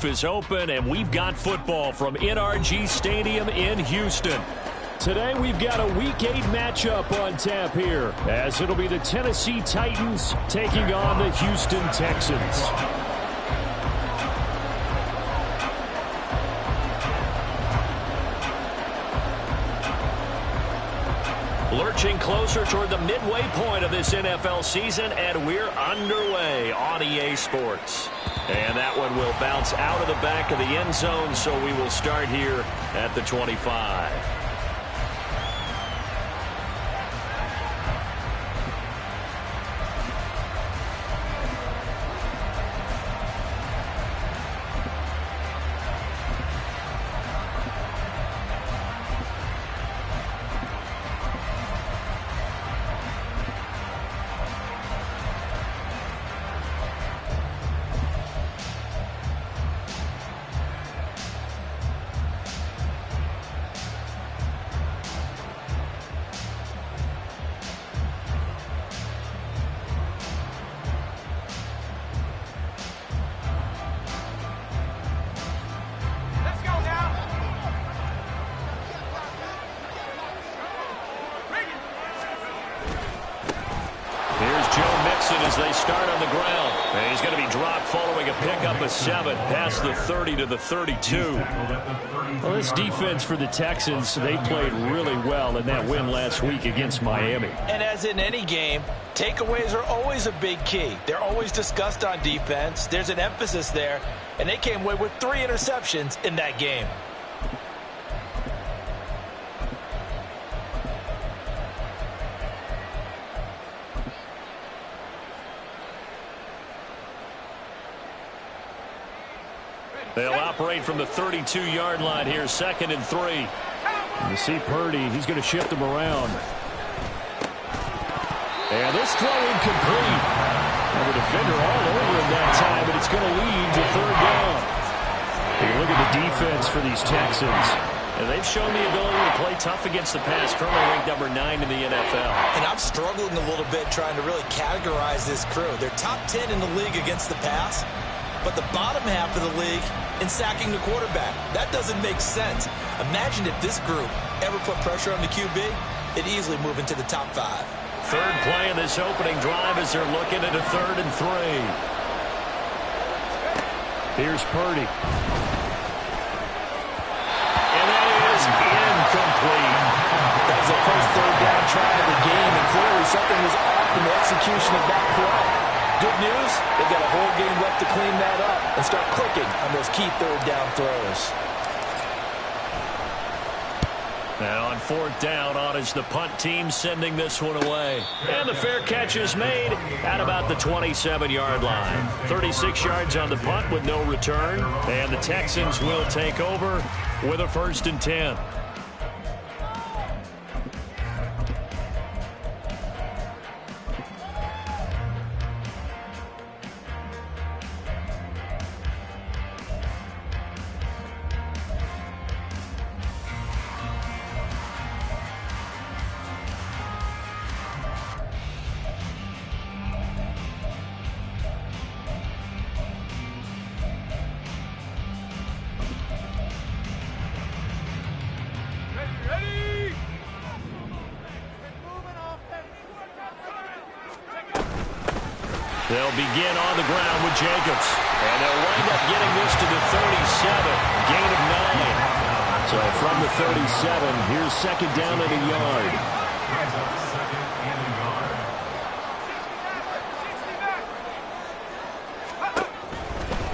kickoff is open, and we've got football from NRG Stadium in Houston. Today we've got a Week 8 matchup on tap here, as it'll be the Tennessee Titans taking on the Houston Texans. Lurching closer toward the midway point of this NFL season, and we're underway on EA Sports. And that one will bounce out of the back of the end zone, so we will start here at the 25. As they start on the ground. And he's going to be dropped following a pickup of 7 past the 30 to the 32. Well, this defense for the Texans, they played really well in that win last week against Miami. And as in any game, takeaways are always a big key. They're always discussed on defense. There's an emphasis there, and they came away with 3 interceptions in that game. They'll operate from the 32-yard line here, 2nd and 3. You see Purdy, he's going to shift them around. And this throw incomplete. And the defender all over him that time, but it's going to lead to 3rd down. Take a look at the defense for these Texans. And they've shown the ability to play tough against the pass, currently ranked number 9 in the NFL. And I'm struggling a little bit trying to really categorize this crew. They're top 10 in the league against the pass, but the bottom half of the league in sacking the quarterback. That doesn't make sense. Imagine if this group ever put pressure on the QB, it'd easily move into the top 5. 3rd play of this opening drive as they're looking at a 3rd and 3. Here's Purdy. And that is incomplete. That was the first 3rd down try of the game, and clearly something was off in the execution of that play. Good news, they've got a whole game left to clean that up and start clicking on those key 3rd down throws. Now on 4th down, on is the punt team sending this one away. And the fair catch is made at about the 27-yard line. 36 yards on the punt with no return. And the Texans will take over with a 1st and 10. They'll begin on the ground with Jacobs. And they'll wind up getting this to the 37. Gain of 9. So from the 37, here's 2nd down and a yard.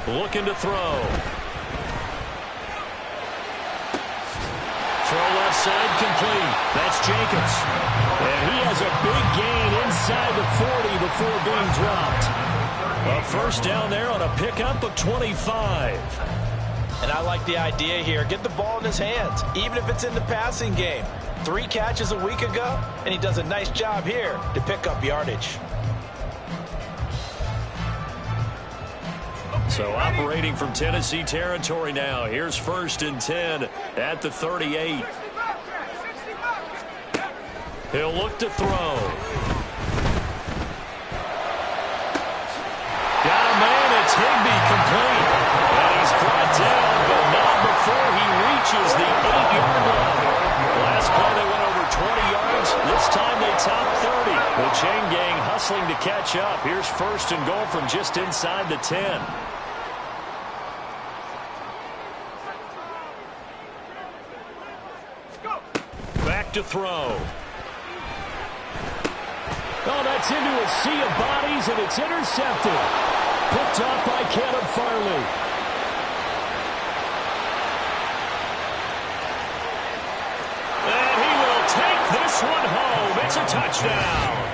Looking to throw. Throw left side complete. That's Jacobs. And he has a big gain inside the 40 before being dropped. A 1st down there on a pickup of 25. And I like the idea here. Get the ball in his hands, even if it's in the passing game. 3 catches a week ago, and he does a nice job here to pick up yardage. So operating from Tennessee territory now. Here's 1st and 10 at the 38. He'll look to throw. Got a man. It's Higbee complete. And he's brought wrestling to catch up. Here's first and goal from just inside the 10. Back to throw. Oh, that's into a sea of bodies, and it's intercepted. Picked off by Caleb Farley. And he will take this one home. It's a touchdown.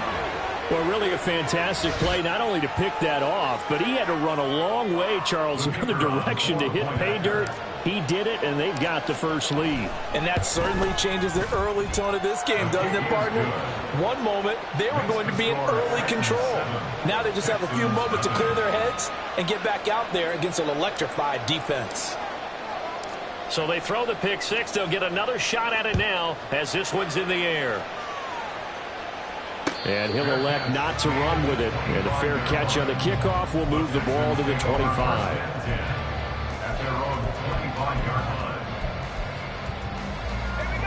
Well, really a fantastic play, not only to pick that off, but he had to run a long way, Charles, another direction to hit pay dirt. He did it, and they've got the first lead. And that certainly changes the early tone of this game, doesn't it, partner? One moment, they were going to be in early control. Now they just have a few moments to clear their heads and get back out there against an electrified defense. So they throw the pick six. They'll get another shot at it now as this one's in the air. And he'll elect not to run with it. And a fair catch on the kickoff will move the ball to the 25.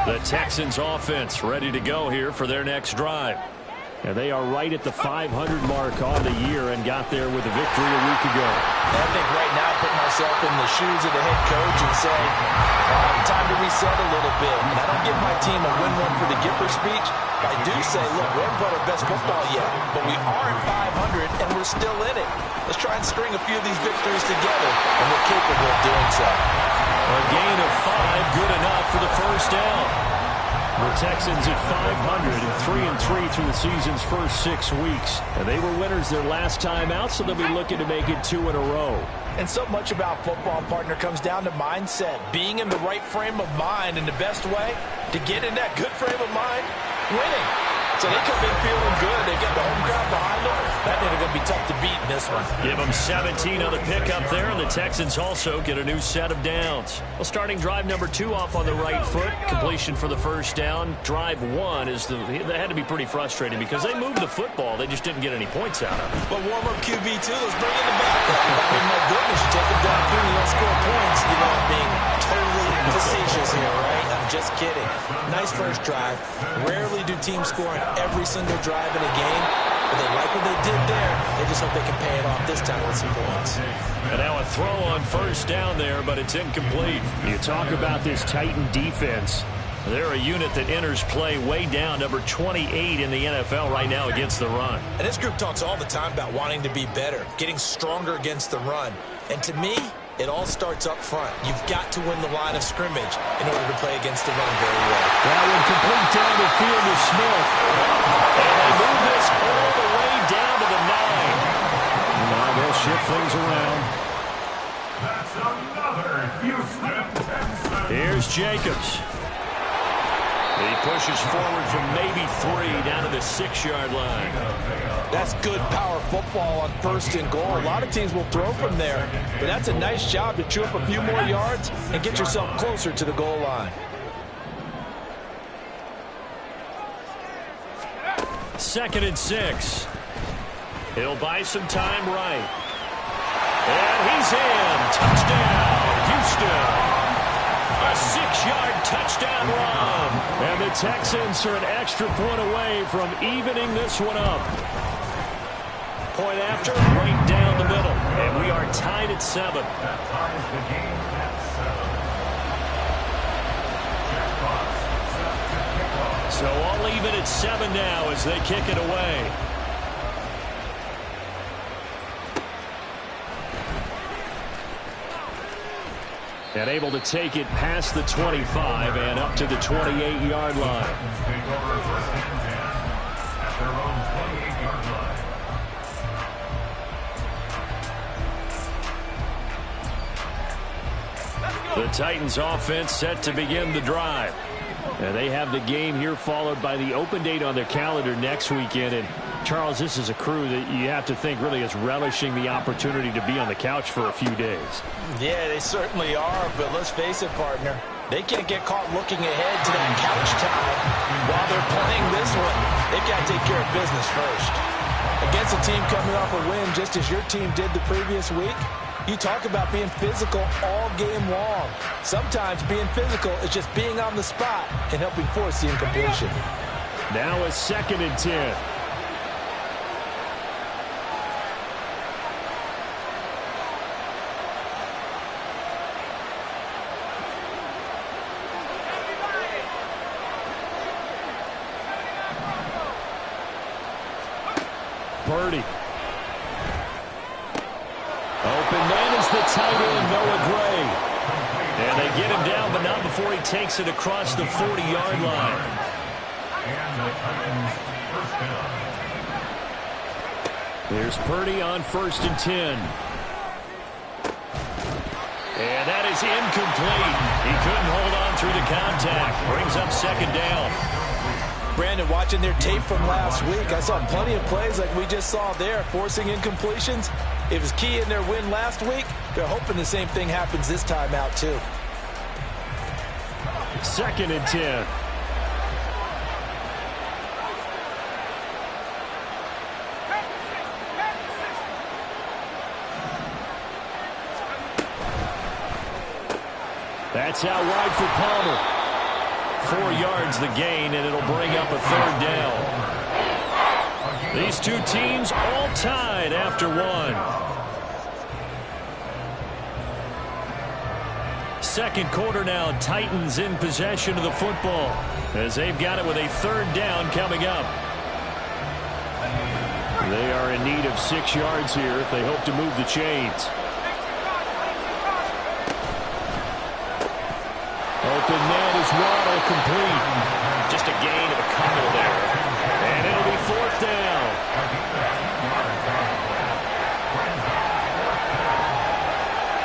The Texans offense ready to go here for their next drive. And they are right at the 500 mark on the year and got there with a victory a week ago. I think right now I put myself in the shoes of the head coach and say, time to reset a little bit. And I don't give my team a win one for the Gipper speech. But I do say, look, we haven't played our best football yet, but we are at 500 and we're still in it. Let's try and string a few of these victories together, and we're capable of doing so. A gain of 5, good enough for the first down. The Texans at 500 and 3-3 through the season's first 6 weeks. And they were winners their last time out, so they'll be looking to make it 2 in a row. And so much about football, partner, comes down to mindset. Being in the right frame of mind, and the best way to get in that good frame of mind, winning. So they come in feeling good. They get the home crowd behind them. That they're going to be tough to beat in this one. Give them 17 on the pickup there, and the Texans also get a new set of downs. Well, starting drive number 2 off on the right foot. Completion for the first down. Drive 1 is that had to be pretty frustrating because they moved the football. They just didn't get any points out of it. But warm-up QB2, let's bring in the backup. I mean, my goodness, you take them down through, you don't score points. You know, I'm being totally facetious here, right? I'm just kidding. Nice first drive. Rarely do teams score on every single drive in a game. But they like what they did there. They just hope they can pay it off this time with some points. And now a throw on first down there, but it's incomplete. You talk about this Titan defense. They're a unit that enters play way down, number 28 in the NFL right now against the run. And this group talks all the time about wanting to be better, getting stronger against the run. And to me, it all starts up front. You've got to win the line of scrimmage in order to play against the run very well. That one complete down the field to Smith. And they move this all the way down to the 9. Now they'll shift things around. That's another Houston Texans. Here's Jacobs. He pushes forward from maybe 3 down to the 6-yard line. That's good power football on first and goal. A lot of teams will throw from there, but that's a nice job to chew up a few more yards and get yourself closer to the goal line. Second and 6. He'll buy some time right. And he's in. Touchdown, Houston. A 6-yard touchdown run. And the Texans are an extra point away from evening this one up. Point after, right down the middle. And we are tied at 7. So all even at 7 now as they kick it away. And able to take it past the 25 and up to the 28-yard line. The Titans offense set to begin the drive. And they have the game here followed by the open date on their calendar next weekend. And Charles, this is a crew that you have to think really is relishing the opportunity to be on the couch for a few days. Yeah, they certainly are, but let's face it, partner. They can't get caught looking ahead to that couch time while they're playing this one. They've got to take care of business first. Against a team coming off a win just as your team did the previous week, you talk about being physical all game long. Sometimes being physical is just being on the spot and helping force the incompletion. Now a 2nd and 10. Purdy. Open man is the tight end, Noah Gray. And they get him down, but not before he takes it across the 40-yard line. And the Titans first down. Here's Purdy on 1st and 10. And that is incomplete. He couldn't hold on through the contact. Brings up 2nd down. Brandon, watching their tape from last week, I saw plenty of plays like we just saw there, forcing incompletions. It was key in their win last week. They're hoping the same thing happens this time out, too. 2nd and 10. That's out wide for Palmer. 4 yards the gain, and it'll bring up a 3rd down. These two teams all tied after 1. 2nd quarter now, Titans in possession of the football as they've got it with a 3rd down coming up. They are in need of 6 yards here if they hope to move the chains. Open man is Waddle, complete. Just a gain of a couple there. And it'll be 4th down.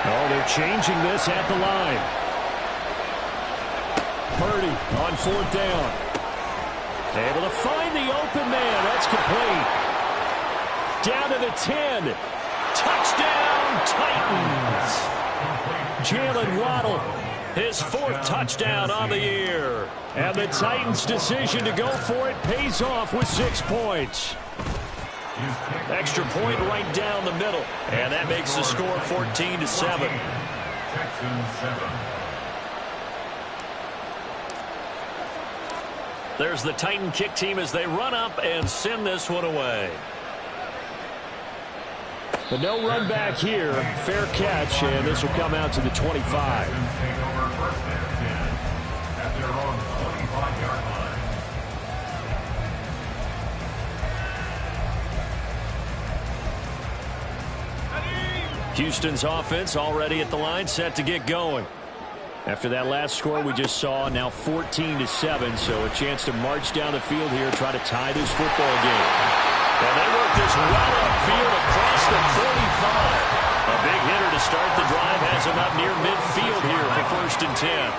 Oh, they're changing this at the line. Purdy on 4th down. Able to find the open man. That's complete. Down to the 10. Touchdown, Titans. Jalen Waddle. His 4th touchdown on the year. And the Titans' decision to go for it pays off with 6 points. Extra point right down the middle. And that makes the score 14-7. Texans 7. There's the Titan kick team as they run up and send this one away. But no run back here. Fair catch, and this will come out to the 25. Take over 1st and 10 at their own 25-yard line. Houston's offense already at the line, set to get going. After that last score we just saw, now 14-7, so a chance to march down the field here, try to tie this football game. And they work this well upfield across the 35. A big hitter to start the drive has him up near midfield here for 1st and 10.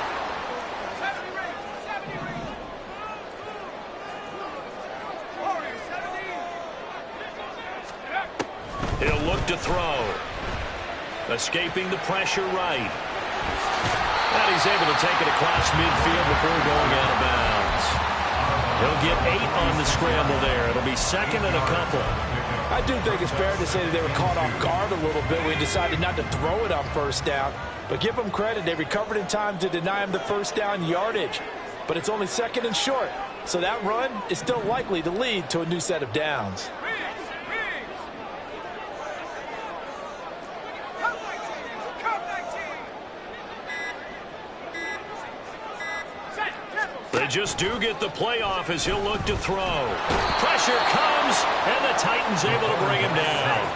He'll look to throw. Escaping the pressure right. And he's able to take it across midfield before going out of bounds. He'll get 8 on the scramble there. It'll be 2nd and a couple. I do think it's fair to say that they were caught off guard a little bit when they decided not to throw it on 1st down. But give them credit. They recovered in time to deny him the 1st down yardage. But it's only 2nd and short. So that run is still likely to lead to a new set of downs. They just do get the playoff as he'll look to throw. Pressure comes, and the Titans able to bring him down.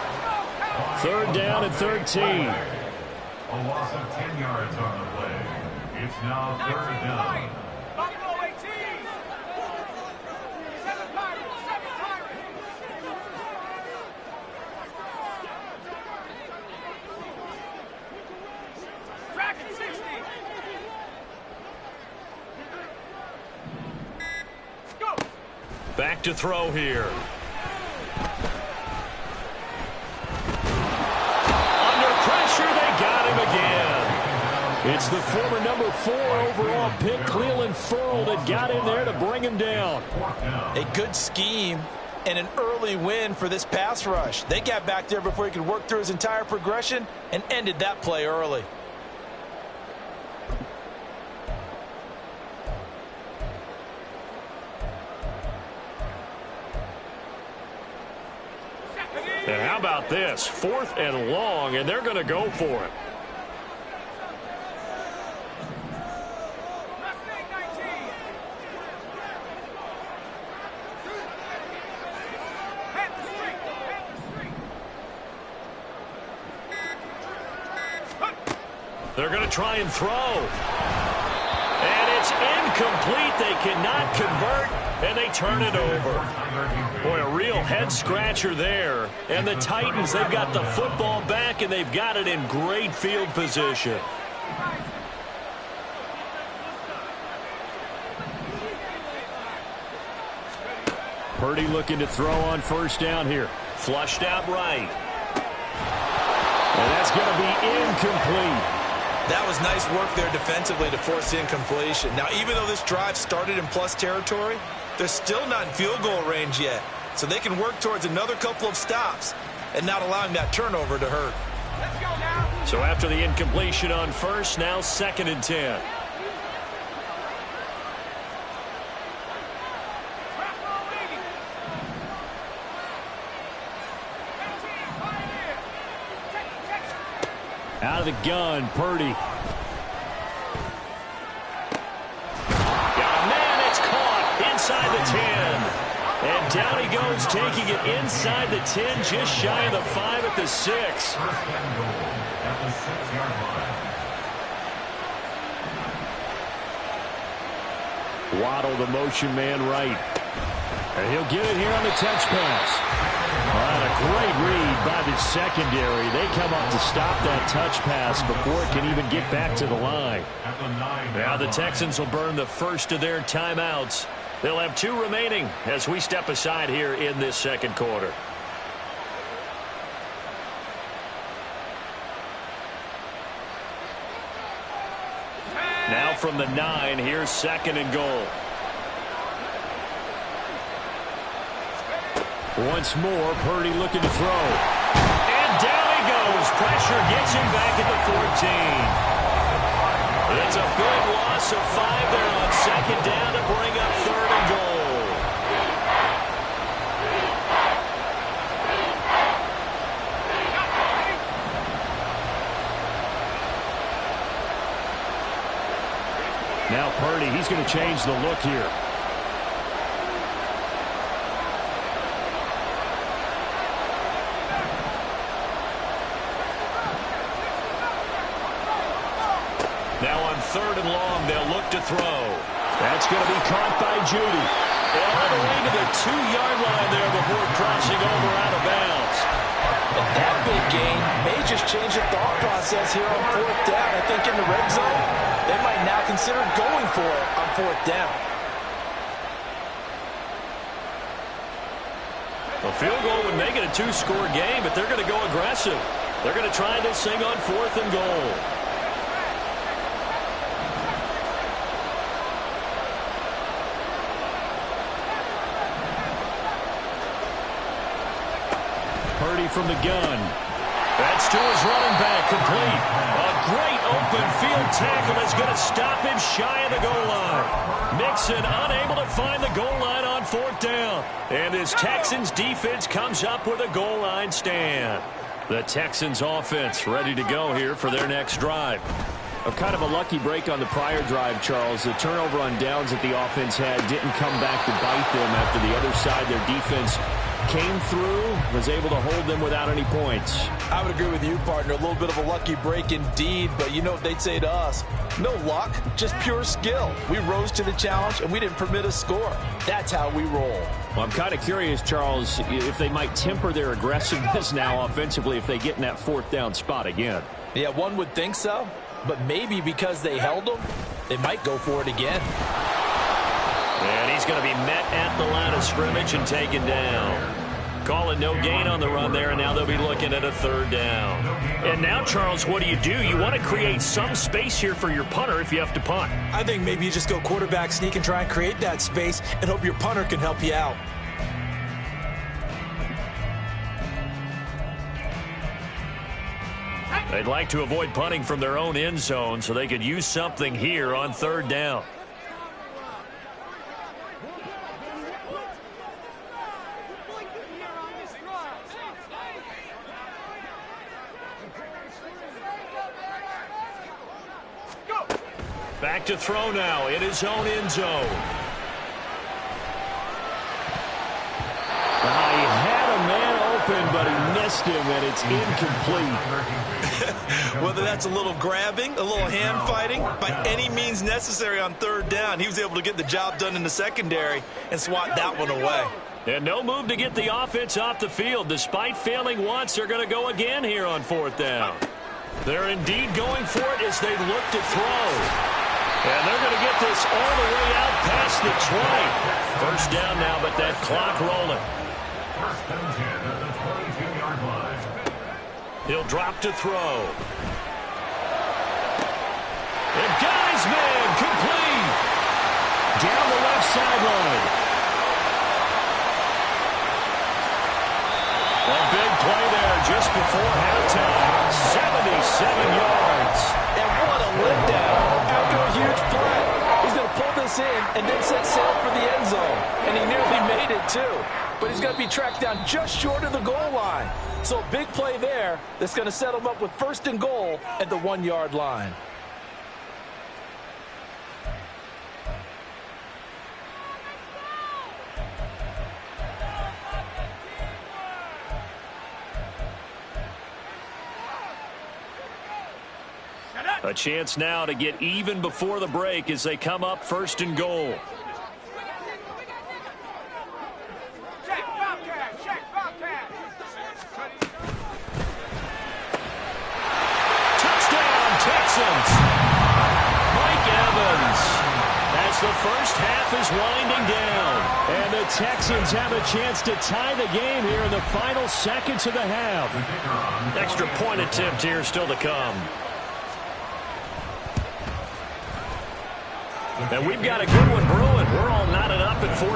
3rd down and 13. A loss of 10 yards on the play. It's now 3rd down. Back to throw here. Under pressure, they got him again. It's the former number 4 overall pick, Clelin Ferrell, that got in there to bring him down. A good scheme and an early win for this pass rush. They got back there before he could work through his entire progression and ended that play early. And how about this? 4th and long, and they're going to go for it. They're going to try and throw. And it's incomplete. They cannot convert, and they turn it over. Boy, a real head-scratcher there. And the Titans, they've got the football back, and they've got it in great field position. Purdy looking to throw on first down here. Flushed out right. And that's going to be incomplete. That was nice work there defensively to force the incompletion. Now, even though this drive started in plus territory, they're still not in field goal range yet. So they can work towards another couple of stops and not allowing that turnover to hurt. Let's go now. So after the incompletion on first, now 2nd and 10. Out of the gun, Purdy. Got a man, it's caught inside the 10. And down he goes, taking it inside the 10, just shy of the 5 at the 6. First and goal at the 6-yard line. Waddle, the motion man right. And he'll get it here on the touch pass. And a great read by the secondary. They come up to stop that touch pass before it can even get back to the line. At the 9-yard Now the line. Texans will burn the first of their timeouts. They'll have 2 remaining as we step aside here in this second quarter. Now from the 9, here's 2nd and goal. Once more, Purdy looking to throw. And down he goes. Pressure gets him back at the 14. It's a big loss of 5 there on 2nd down to bring up 3rd and goal. Now Purdy, he's going to change the look here. Now on 3rd and long, they'll look to throw. That's going to be caught by Judy. And all the way to the 2-yard line there before crossing over out of bounds. And that big gain may just change the thought process here on 4th down. I think in the red zone, they might now consider going for it on 4th down. A field goal would make it a 2-score game, but they're going to go aggressive. They're going to try this thing on 4th and goal. Purdy from the gun. That's to his running back, complete. A great open field tackle that's going to stop him shy of the goal line. Mixon unable to find the goal line on 4th down. And this Texans defense comes up with a goal line stand. The Texans offense ready to go here for their next drive. Kind of a lucky break on the prior drive, Charles. The turnover on downs that the offense had didn't come back to bite them after the other side. Their defense came through, was able to hold them without any points. I would agree with you, partner. A little bit of a lucky break indeed, but you know what they'd say to us? No luck, just pure skill. We rose to the challenge, and we didn't permit a score. That's how we roll. Well, I'm kind of curious, Charles, if they might temper their aggressiveness now offensively if they get in that 4th down spot again. Yeah, one would think so, but maybe because they held them, they might go for it again. And he's going to be met at the line of scrimmage and taken down. Calling no gain on the run there, and now they'll be looking at a 3rd down. And now, Charles, what do? You want to create some space here for your punter if you have to punt. I think maybe you just go quarterback sneak and try and create that space and hope your punter can help you out. They'd like to avoid punting from their own end zone so they could use something here on 3rd down. Back to throw now in his own end zone. He had a man open, but he missed missed him, and it's incomplete. Whether that's a little grabbing, a little hand fighting, by any means necessary on third down, he was able to get the job done in the secondary and swat that one away. And no move to get the offense off the field. Despite failing once, they're going to go again here on fourth down. They're indeed going for it as they look to throw. And they're going to get this all the way out past the 20. First down now, but that clock rolling. First and 10 at the 22-yard line. He'll drop to throw. And guy's man complete. Down the left sideline. A big play there just before halftime. 77 yards. And what a letdown after a huge play. He's going to pull this in and then set sail for the end zone. And he nearly made it, too. But he's going to be tracked down just short of the goal line. So big play there that's going to set him up with first and goal at the 1-yard line. A chance now to get even before the break as they come up first and goal. Touchdown, Texans. Mike Evans as the first half is winding down. And the Texans have a chance to tie the game here in the final seconds of the half. Extra point attempt here still to come. And we've got a good one brewing. We're all knotted up at 14.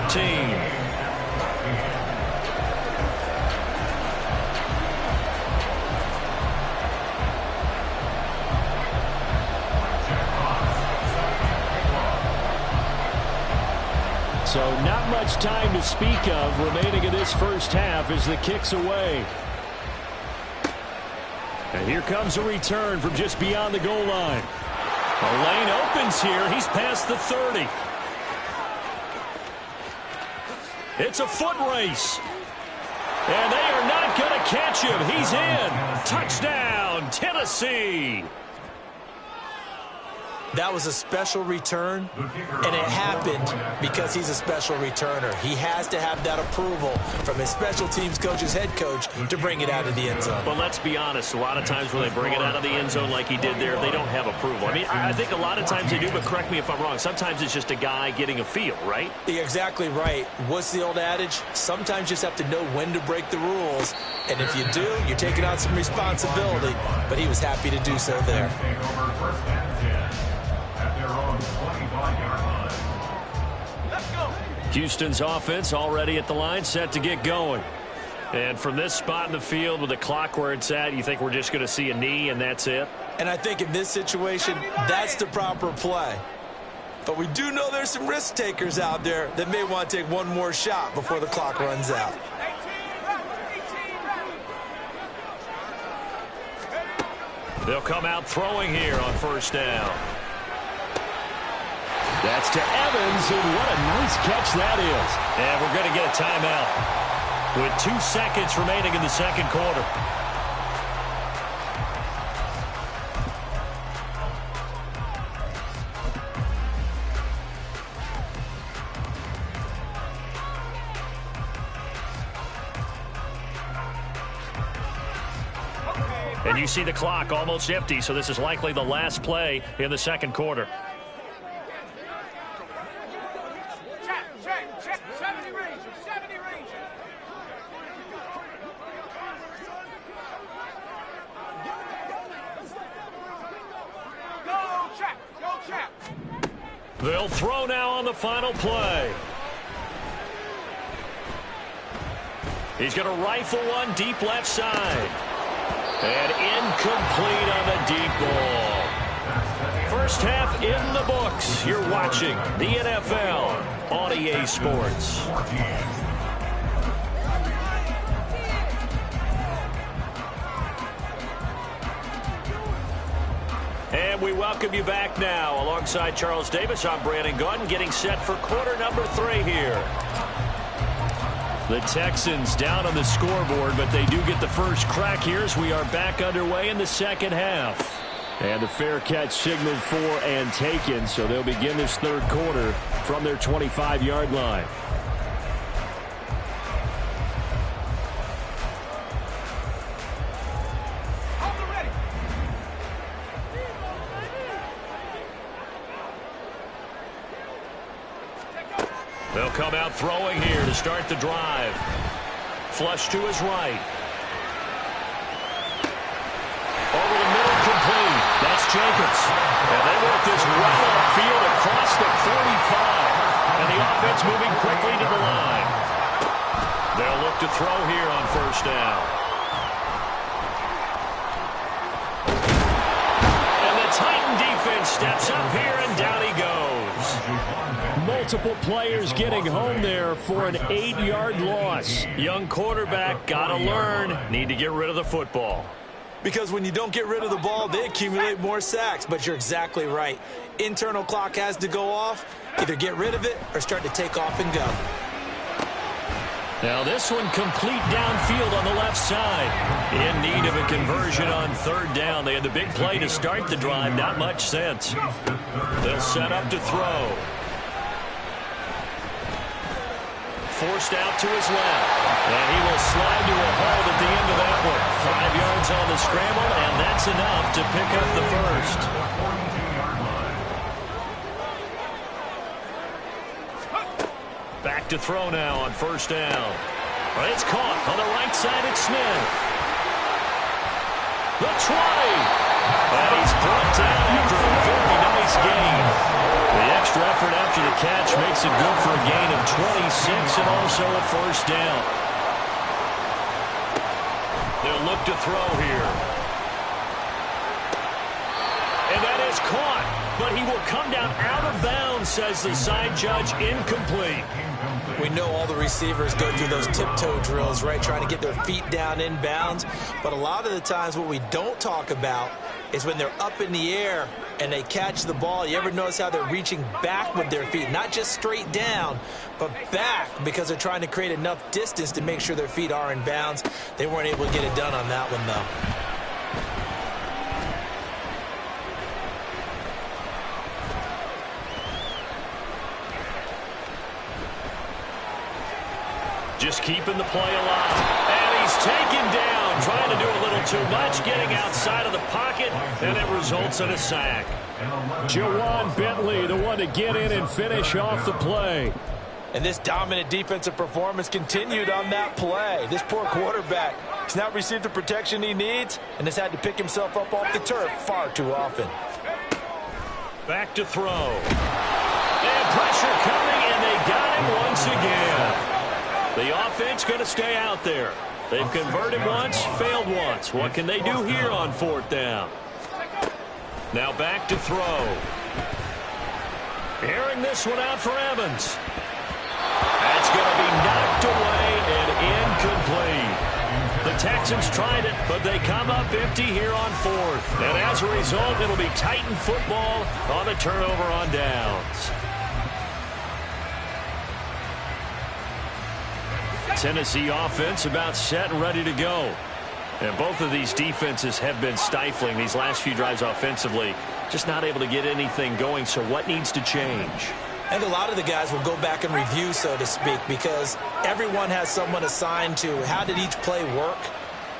So not much time to speak of remaining in this first half as the kick's away. And here comes a return from just beyond the goal line. The lane opens here. He's past the 30. It's a foot race. And they are not going to catch him. He's in. Touchdown, Tennessee. That was a special return, and it happened because he's a special returner. He has to have that approval from his special teams coach's head coach to bring it out of the end zone. But let's be honest, a lot of times when they bring it out of the end zone like he did there, they don't have approval. I mean, I think a lot of times they do, but correct me if I'm wrong. Sometimes it's just a guy getting a feel, right? You're exactly right. What's the old adage? Sometimes you just have to know when to break the rules, and if you do, you're taking on some responsibility. But he was happy to do so there. Houston's offense already at the line, set to get going. And from this spot in the field with the clock where it's at, you think we're just going to see a knee and that's it? And I think in this situation, that's the proper play. But we do know there's some risk takers out there that may want to take one more shot before the clock runs out. They'll come out throwing here on first down. That's to Evans, and what a nice catch that is. And we're going to get a timeout with 2 seconds remaining in the second quarter. And you see the clock almost empty, so this is likely the last play in the second quarter. They'll throw now on the final play. He's going to rifle one deep left side. And incomplete on the deep ball. First half in the books. You're watching the NFL on EA Sports. And we welcome you back now. Alongside Charles Davis, I'm Brandon Gaudin, getting set for quarter number 3 here. The Texans down on the scoreboard, but they do get the first crack here as we are back underway in the second half. And the fair catch signaled for and taken, so they'll begin this third quarter from their 25-yard line. They'll come out throwing here to start the drive. Flush to his right. Over the middle, complete. That's Jacobs. And they work this well upfield across the 45. And the offense moving quickly to the line. They'll look to throw here on first down. And the Titan defense steps up here, and down he goes. Multiple players getting home there for an 8-yard loss. Young quarterback, gotta learn. Need to get rid of the football. Because when you don't get rid of the ball, they accumulate more sacks. But you're exactly right. Internal clock has to go off. Either get rid of it or start to take off and go. Now this one complete downfield on the left side. In need of a conversion on third down. They had the big play to start the drive. Not much sense. They'll set up to throw. Forced out to his left. And he will slide to a hold at the end of that one. 5 yards on the scramble, and that's enough to pick up the first. Back to throw now on first down. Well, it's caught on the right side. It's Smith. The 20. And he's brought down after a very nice gain. The extra effort after the catch makes it good for a gain of 26 and also a first down. They'll look to throw here. And that is caught, but he will come down out of bounds, says the side judge. Incomplete. We know all the receivers go through those tiptoe drills, right, trying to get their feet down in bounds. But a lot of the times what we don't talk about is when they're up in the air and they catch the ball. You ever notice how they're reaching back with their feet? Not just straight down, but back, because they're trying to create enough distance to make sure their feet are in bounds. They weren't able to get it done on that one, though. Just keeping the play alive. And he's taken down, trying to do a little too much, getting outside of the pocket, and it results in a sack. Jawan Bentley, the one to get in and finish off the play. And this dominant defensive performance continued on that play. This poor quarterback has not received the protection he needs and has had to pick himself up off the turf far too often. Back to throw. And pressure coming, and they got him once again. The offense going to stay out there. They've converted once, failed once. What can they do here on fourth down? Now back to throw. Airing this one out for Evans. That's going to be knocked away and incomplete. The Texans tried it, but they come up empty here on fourth. And as a result, it'll be Titan football on the turnover on downs. Tennessee offense about set and ready to go. And both of these defenses have been stifling these last few drives offensively. Just not able to get anything going, so what needs to change? I think a lot of the guys will go back and review, so to speak, because everyone has someone assigned to how did each play work.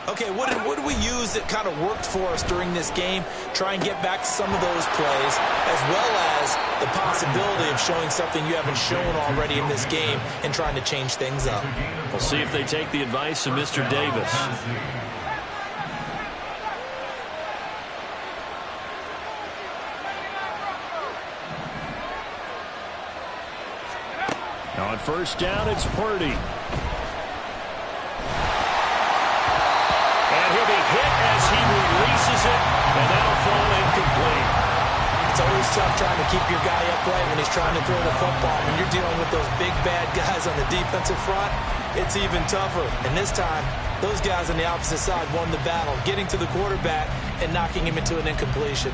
Okay, what did we use that kind of worked for us during this game? Try and get back to some of those plays, as well as the possibility of showing something you haven't shown already in this game and trying to change things up. We'll see if they take the advice of Mr. Davis. Now on first down, it's Purdy. He'll be hit as he releases it, and that'll fall incomplete. It's always tough trying to keep your guy upright when he's trying to throw the football. When you're dealing with those big, bad guys on the defensive front, it's even tougher. And this time, those guys on the opposite side won the battle, getting to the quarterback and knocking him into an incompletion.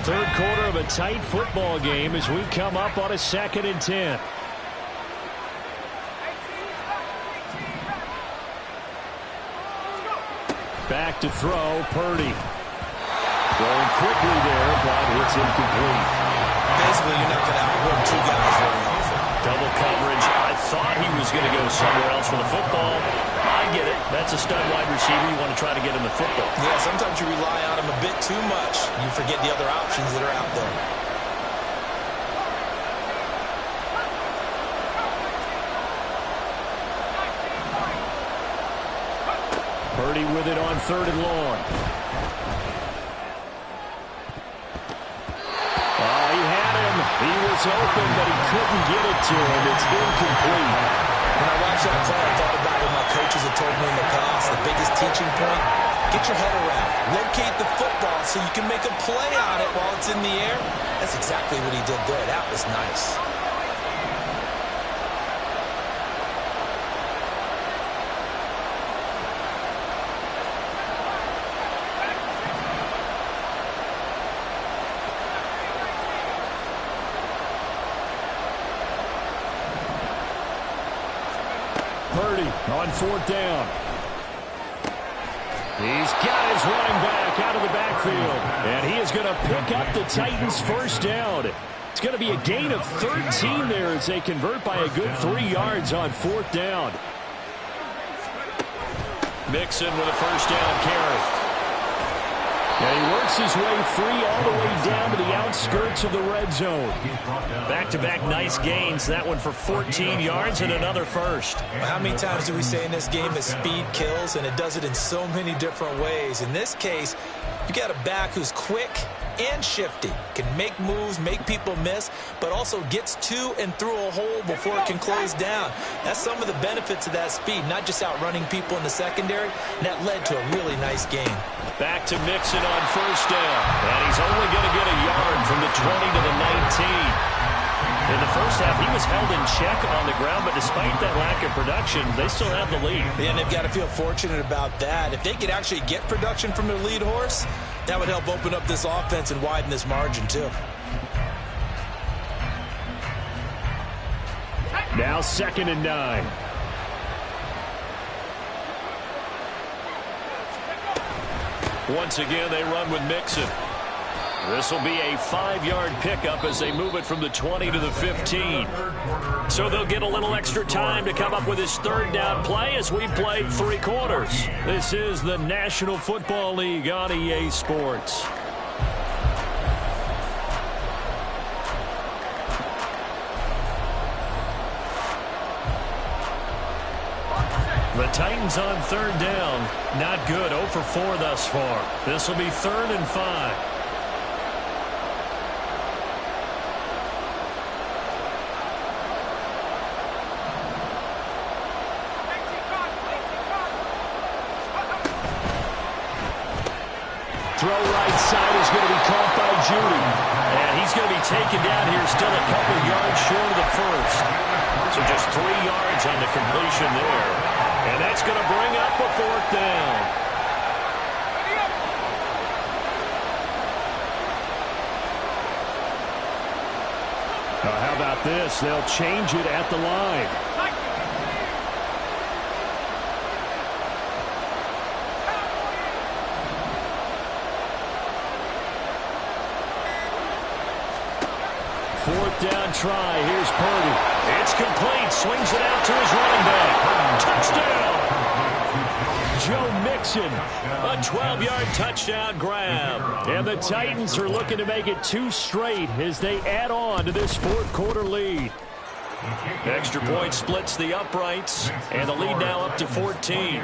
Third quarter of a tight football game as we come up on a 2nd and 10. Back to throw, Purdy. Throwing quickly there, but it's incomplete. Basically, you're not going to outwork two guys very often. Double coverage. I thought he was going to go somewhere else for the football. I get it. That's a stud wide receiver. You want to try to get him the football. Yeah, sometimes you rely on him a bit too much. You forget the other options that are out there. Purdy with it on 3rd and long. He had him. He was open, but he couldn't get it to him. It's incomplete. When I watched that play, I thought about what my coaches have told me in the past. The biggest teaching point, get your head around. Locate the football so you can make a play on it while it's in the air. That's exactly what he did there. That was nice. Purdy on 4th down. He's got his running back out of the backfield. And he is going to pick up the Titans' 1st down. It's going to be a gain of 13 there as they convert by a good 3 yards on 4th down. Mixon with a 1st down carry. And he works his way free all the way down to the outskirts of the red zone. Back-to-back nice gains. That one for 14 yards and another 1st. How many times do we say in this game that speed kills, and it does it in so many different ways? In this case, you got a back who's quick and shifty, can make moves, make people miss, but also gets to and through a hole before it can close down. That's some of the benefits of that speed, not just outrunning people in the secondary, and that led to a really nice game. Back to Mixon on 1st down, and he's only going to get a yard from the 20 to the 19. In the first half, he was held in check on the ground, but despite that lack of production, they still have the lead. And they've got to feel fortunate about that. If they could actually get production from their lead horse, that would help open up this offense and widen this margin, too. Now 2nd and 9. Once again, they run with Mixon. This will be a 5-yard pickup as they move it from the 20 to the 15. So they'll get a little extra time to come up with his 3rd down play as we played 3 quarters. This is the National Football League on EA Sports. The Titans on 3rd down. Not good. 0 for 4 thus far. This will be 3rd and 5. Throw right side is going to be caught by Judy. And he's going to be taken down here still a couple yards short of the 1st. So just 3 yards on the completion there. And that's going to bring up a 4th down. Now how about this? They'll change it at the line. Fourth down try. Here's Purdy. It's complete. Swings it out to his running back. Touchdown. Joe Mixon. A 12-yard touchdown grab. And the Titans are looking to make it 2 straight as they add on to this 4th quarter lead. Extra point splits the uprights. And the lead now up to 14.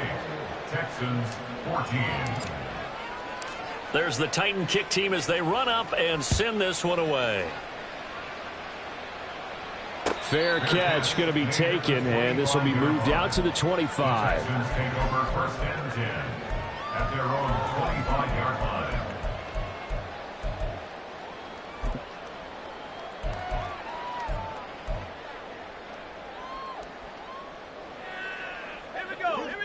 Texans 14. There's the Titan kick team as they run up and send this one away. Fair catch going to be taken, and this will be moved out to the 25. Texans take over 1st and 10 at their own 25-yard line.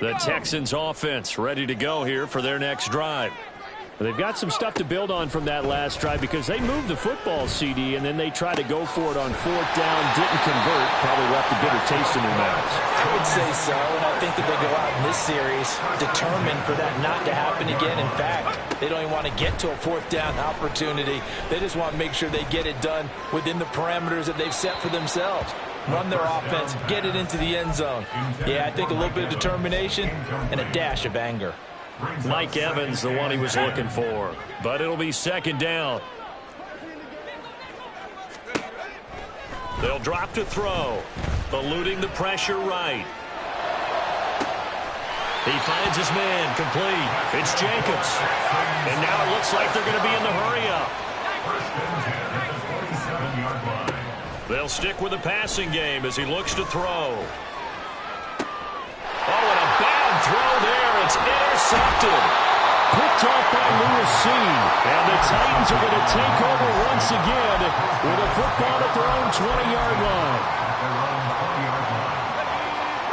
The Texans offense ready to go here for their next drive. They've got some stuff to build on from that last drive because they moved the football, CD, and then they tried to go for it on 4th down, didn't convert, probably left a bitter taste in their mouths. I would say so, and I think that they go out in this series determined for that not to happen again. In fact, they don't even want to get to a 4th down opportunity. They just want to make sure they get it done within the parameters that they've set for themselves. Run their offense, get it into the end zone. Yeah, I think a little bit of determination and a dash of anger. Mike Evans, the one he was looking for. But it'll be 2nd down. They'll drop to throw. Eluding the pressure right. He finds his man complete. It's Jacobs. And now it looks like they're going to be in the hurry-up. They'll stick with the passing game as he looks to throw. Oh, and a bad throw there. It's intercepted. Picked off by Lewis Cine. And the Titans are going to take over once again with a football at their own 20-yard line.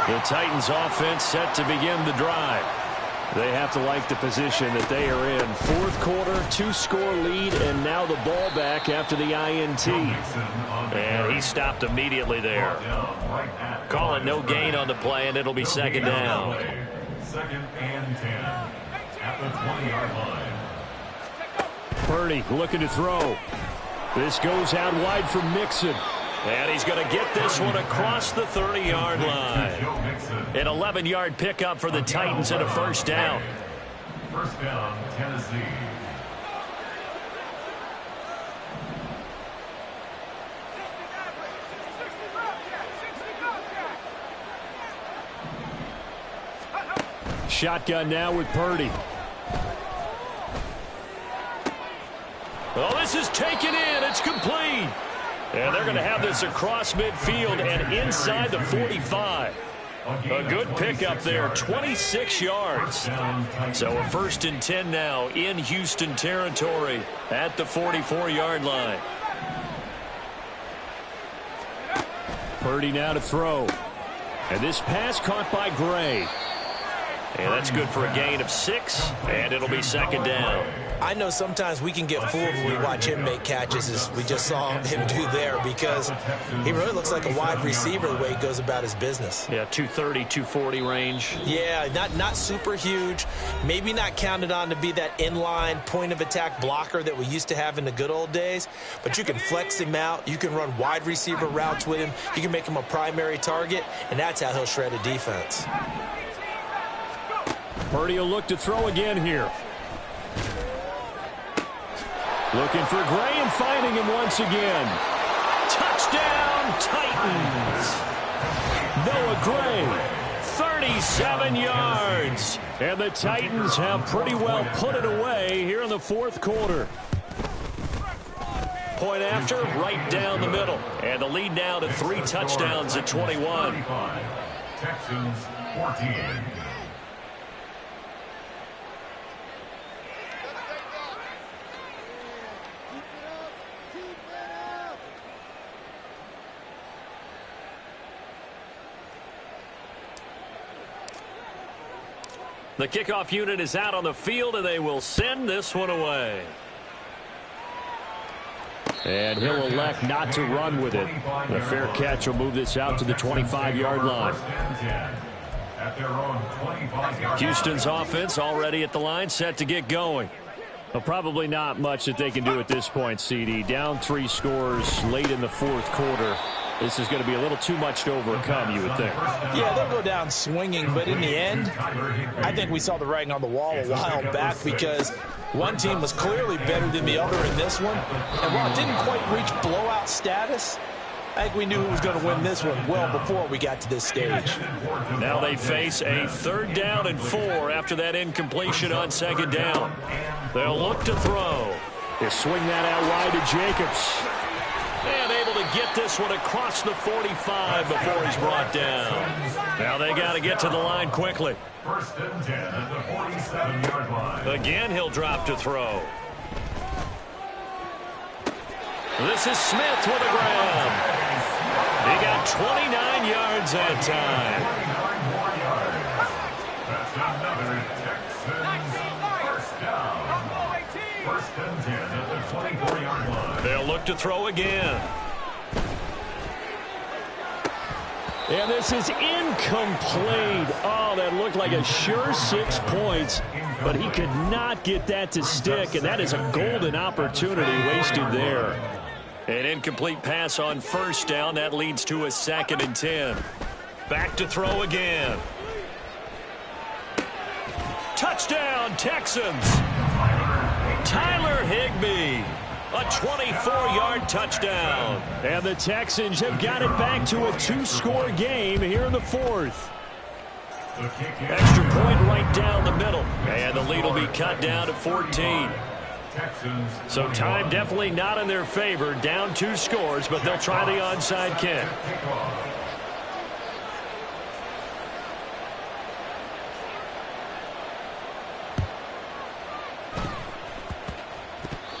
The Titans offense set to begin the drive. They have to like the position that they are in. 4th quarter, 2-score lead, and now the ball back after the INT. And he stopped immediately there. Call it no gain on the play, and it'll be 2nd down. 2nd and 10 at the 20-yard line. Purdy looking to throw. This goes out wide for Mixon. And he's going to get this one across the 30-yard line. An 11-yard pickup for the Titans and a 1st down. 1st down, Tennessee. Shotgun now with Purdy. Oh, this is taken in. It's complete. And they're going to have this across midfield and inside the 45. A good pickup there, 26 yards. So a 1st and 10 now in Houston territory at the 44-yard line. Purdy now to throw. And this pass caught by Gray. And that's good for a gain of 6, and it'll be 2nd down. I know sometimes we can get fooled when we watch him make catches, as we just saw him do there, because he really looks like a wide receiver the way he goes about his business. Yeah, 230, 240 range. Yeah, not super huge. Maybe not counted on to be that inline point-of-attack blocker that we used to have in the good old days, but you can flex him out. You can run wide receiver routes with him. You can make him a primary target, and that's how he'll shred a defense. Purdy will look to throw again here. Looking for Gray and finding him once again. Touchdown, Titans. Noah Gray, 37 yards. And the Titans have pretty well put it away here in the 4th quarter. Point after, right down the middle. And the lead now to 3 touchdowns at 21. Texans 14. The kickoff unit is out on the field, and they will send this one away. And he'll elect not to run with it. The fair catch will move this out to the 25-yard line. Houston's offense already at the line, set to get going. Well, probably not much that they can do at this point, CD. Down 3 scores late in the 4th quarter. This is going to be a little too much to overcome, you would think. Yeah, they'll go down swinging, but in the end, I think we saw the writing on the wall a while back, because one team was clearly better than the other in this one. And while it didn't quite reach blowout status, I think we knew who was going to win this one well before we got to this stage. Now they face a 3rd down and 4 after that incompletion on 2nd down. They'll look to throw. They swing that out wide to Jacobs. And able to get this one across the 45 before he's brought down. Now they got to get to the line quickly. 1st and 10 at the 47-yard line. Again, he'll drop to throw. This is Smith with a grab. He got 29 yards that time. 29 more yards. That's another Texans 1st down. First and 10 at the 24-yard line. They'll look to throw again. And this is incomplete. Oh, that looked like a sure 6 points, but he could not get that to stick, and that is a golden opportunity wasted there. An incomplete pass on first down. That leads to a 2nd and 10. Back to throw again. Touchdown, Texans. Tyler Higbee. A 24-yard touchdown. And the Texans have got it back to a 2-score game here in the 4th. Extra point right down the middle. And the lead will be cut down to 14. So time definitely not in their favor. Down 2 scores, but they'll try the onside kick.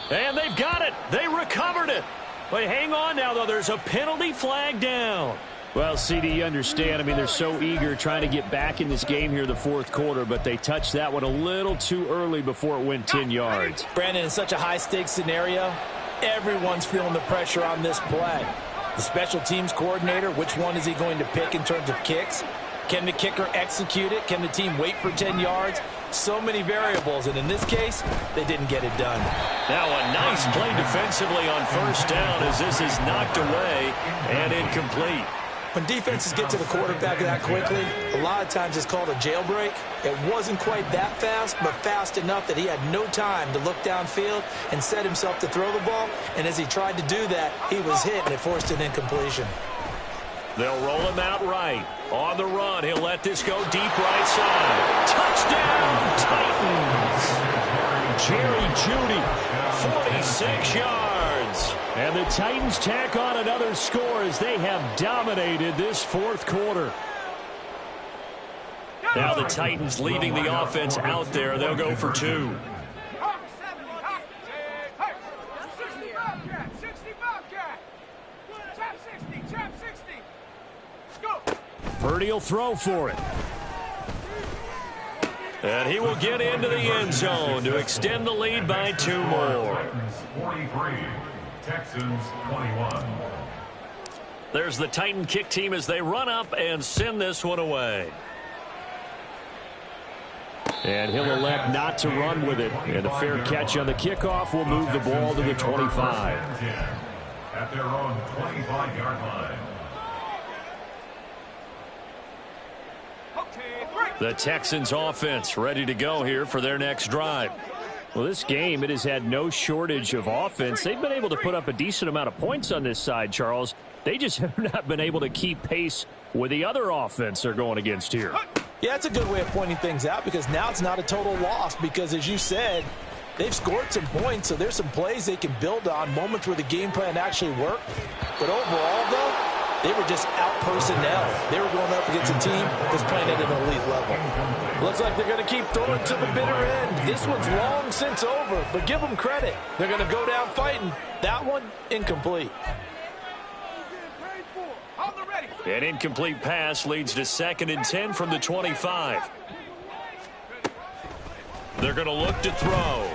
And they've got it. They recovered it. But hang on now, though. There's a penalty flag down. Well, CD, you understand. I mean, they're so eager trying to get back in this game here in the 4th quarter, but they touched that one a little too early before it went 10 yards. Brandon, in such a high-stakes scenario, everyone's feeling the pressure on this play. The special teams coordinator, which one is he going to pick in terms of kicks? Can the kicker execute it? Can the team wait for 10 yards? So many variables, and in this case, they didn't get it done. Now a nice play defensively on first down as this is knocked away and incomplete. When defenses get to the quarterback that quickly, a lot of times it's called a jailbreak. It wasn't quite that fast, but fast enough that he had no time to look downfield and set himself to throw the ball. And as he tried to do that, he was hit, and it forced an incompletion. They'll roll him out right. On the run, he'll let this go deep right side. Touchdown, Titans! Jerry Jeudy, 46 yards. And the Titans tack on another score as they have dominated this 4th quarter. Now the Titans leaving the offense out there. They'll go for 2. Purdy will throw for it. And he will get into the end zone to extend the lead by 2 more. 43, Texans 21. There's the Titan kick team as they run up and send this one away. And he'll elect not to run with it. And a fair catch on the kickoff will move the ball to the 25. At their own 25-yard line. The Texans offense ready to go here for their next drive. Well, this game, it has had no shortage of offense. They've been able to put up a decent amount of points on this side, Charles. They just have not been able to keep pace with the other offense they're going against here. Yeah, that's a good way of pointing things out because now it's not a total loss because, as you said, they've scored some points, so there's some plays they can build on, moments where the game plan actually worked. But overall, though, they were just out-personnel. They were going up against a team that's playing at an elite level. Looks like they're going to keep throwing to the bitter end. This one's long since over, but give them credit. They're going to go down fighting. That one, incomplete. An incomplete pass leads to 2nd and 10 from the 25. They're going to look to throw.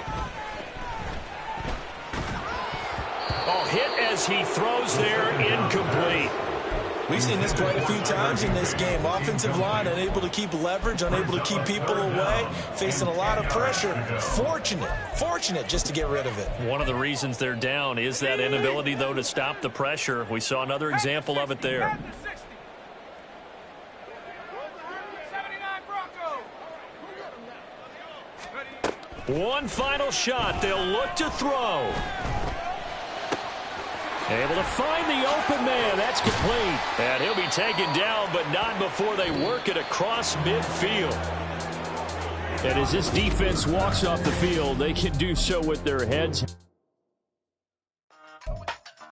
Oh, hit as he throws there, incomplete. We've seen this quite a few times in this game. Offensive line unable to keep leverage, unable to keep people away, facing a lot of pressure. Fortunate just to get rid of it. One of the reasons they're down is that inability, though, to stop the pressure. We saw another example of it there. One final shot. They'll look to throw. Able to find the open man. That's complete. And he'll be taken down, but not before they work it across midfield. And as this defense walks off the field, they can do so with their heads